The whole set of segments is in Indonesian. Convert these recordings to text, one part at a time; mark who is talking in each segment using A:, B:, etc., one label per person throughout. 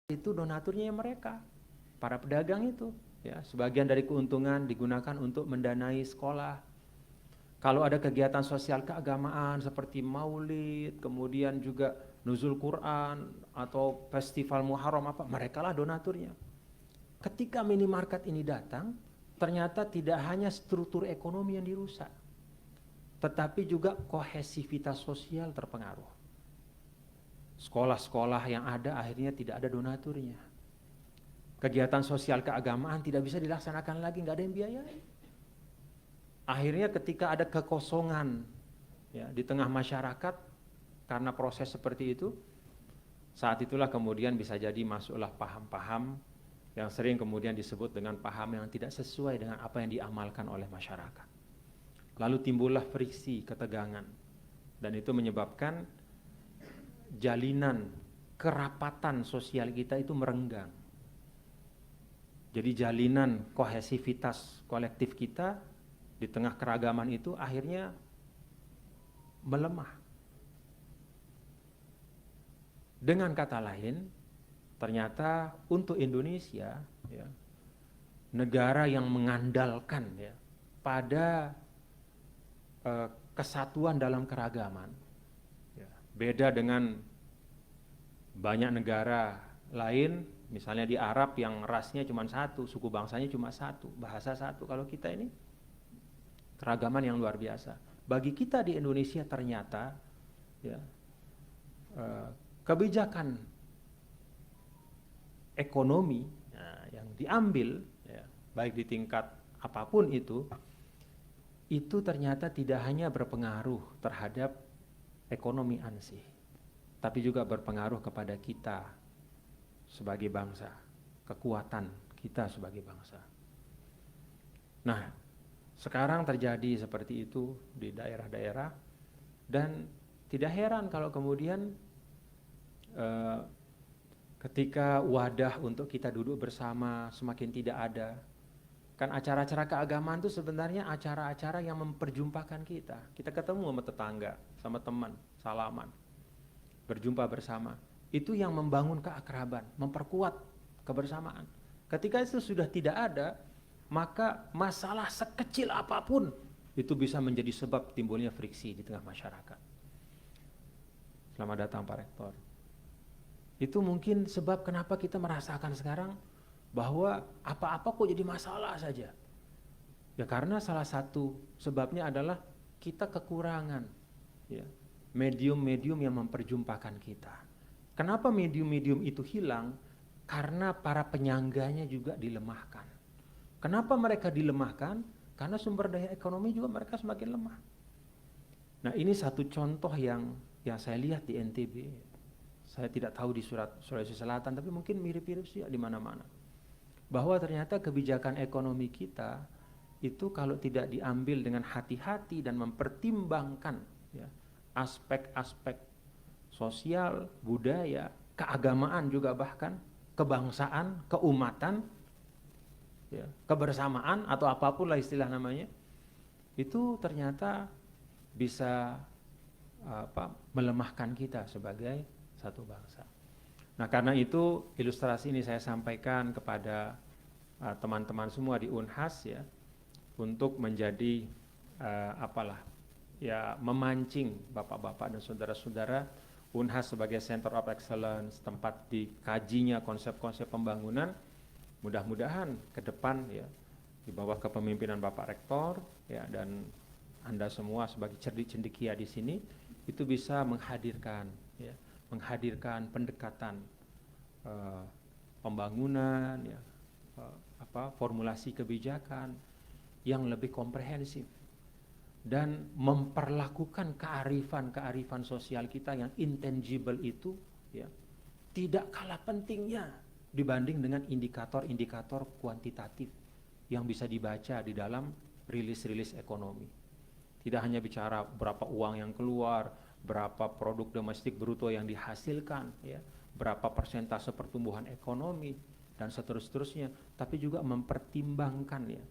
A: itu donaturnya mereka, para pedagang itu. Ya, sebagian dari keuntungan digunakan untuk mendanai sekolah. Kalau ada kegiatan sosial keagamaan seperti maulid, kemudian juga nuzul Quran atau festival Muharram apa, mereka lah donaturnya. Ketika minimarket ini datang, ternyata tidak hanya struktur ekonomi yang dirusak, tetapi juga kohesivitas sosial terpengaruh. Sekolah-sekolah yang ada akhirnya tidak ada donaturnya. Kegiatan sosial keagamaan tidak bisa dilaksanakan lagi, nggak ada yang biayai. Akhirnya ketika ada kekosongan ya, di tengah masyarakat karena proses seperti itu, saat itulah kemudian bisa jadi masuklah paham-paham yang sering kemudian disebut dengan paham yang tidak sesuai dengan apa yang diamalkan oleh masyarakat. Lalu timbullah friksi, ketegangan, dan itu menyebabkan jalinan kerapatan sosial kita itu merenggang. Jadi jalinan kohesivitas kolektif kita di tengah keragaman itu akhirnya melemah. Dengan kata lain, ternyata untuk Indonesia, ya, negara yang mengandalkan ya, pada kesatuan dalam keragaman, ya, beda dengan banyak negara lain, misalnya di Arab yang rasnya cuma satu, suku bangsanya cuma satu, bahasa satu. Kalau kita ini keragaman yang luar biasa. Bagi kita di Indonesia ternyata ya, kebijakan ekonomi ya, yang diambil ya, baik di tingkat apapun itu ternyata tidak hanya berpengaruh terhadap ekonomi ansih, tapi juga berpengaruh kepada kita sebagai bangsa, kekuatan kita sebagai bangsa. Nah, sekarang terjadi seperti itu di daerah-daerah, dan tidak heran kalau kemudian ketika wadah untuk kita duduk bersama semakin tidak ada. Kan acara-acara keagamaan itu sebenarnya acara-acara yang memperjumpakan kita. Kita ketemu sama tetangga, sama teman, salaman, berjumpa bersama. Itu yang membangun keakraban, memperkuat kebersamaan. Ketika itu sudah tidak ada, maka masalah sekecil apapun itu bisa menjadi sebab timbulnya friksi di tengah masyarakat. Selamat datang Pak Rektor. Itu mungkin sebab kenapa kita merasakan sekarang bahwa apa-apa kok jadi masalah saja. Ya karena salah satu sebabnya adalah kita kekurangan ya, medium-medium yang memperjumpakan kita. Kenapa medium-medium itu hilang? Karena para penyangganya juga dilemahkan. Kenapa mereka dilemahkan? Karena sumber daya ekonomi juga mereka semakin lemah. Nah ini satu contoh yang saya lihat di NTB. Saya tidak tahu di Sulawesi Selatan, tapi mungkin mirip-mirip sih di mana-mana. Bahwa ternyata kebijakan ekonomi kita itu kalau tidak diambil dengan hati-hati dan mempertimbangkan ya, aspek-aspek sosial, budaya, keagamaan juga bahkan, kebangsaan, keumatan, ya, kebersamaan atau apapun lah istilah namanya, itu ternyata bisa melemahkan kita sebagai satu bangsa. Nah karena itu ilustrasi ini saya sampaikan kepada teman-teman semua di Unhas ya, untuk menjadi memancing bapak-bapak dan saudara-saudara Unhas sebagai Center of Excellence, tempat dikajinya konsep-konsep pembangunan. Mudah-mudahan ke depan ya, di bawah kepemimpinan Bapak Rektor ya, dan Anda semua sebagai cerdik-cendekia di sini itu bisa menghadirkan ya, menghadirkan pendekatan pembangunan ya, formulasi kebijakan yang lebih komprehensif dan memperlakukan kearifan sosial kita yang intangible itu ya, tidak kalah pentingnya dibanding dengan indikator-indikator kuantitatif yang bisa dibaca di dalam rilis-rilis ekonomi. Tidak hanya bicara berapa uang yang keluar, berapa produk domestik bruto yang dihasilkan, ya, berapa persentase pertumbuhan ekonomi, dan seterusnya, tapi juga mempertimbangkan ya,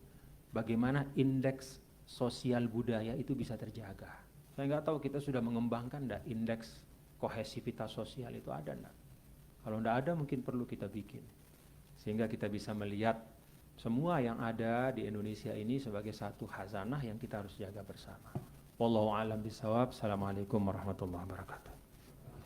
A: bagaimana indeks sosial budaya itu bisa terjaga. Saya nggak tahu kita sudah mengembangkan enggak indeks kohesivitas sosial itu ada enggak? Kalau tidak ada mungkin perlu kita bikin. Sehingga kita bisa melihat semua yang ada di Indonesia ini sebagai satu khazanah yang kita harus jaga bersama. Wallahu a'lam bishawab. Assalamualaikum warahmatullahi wabarakatuh.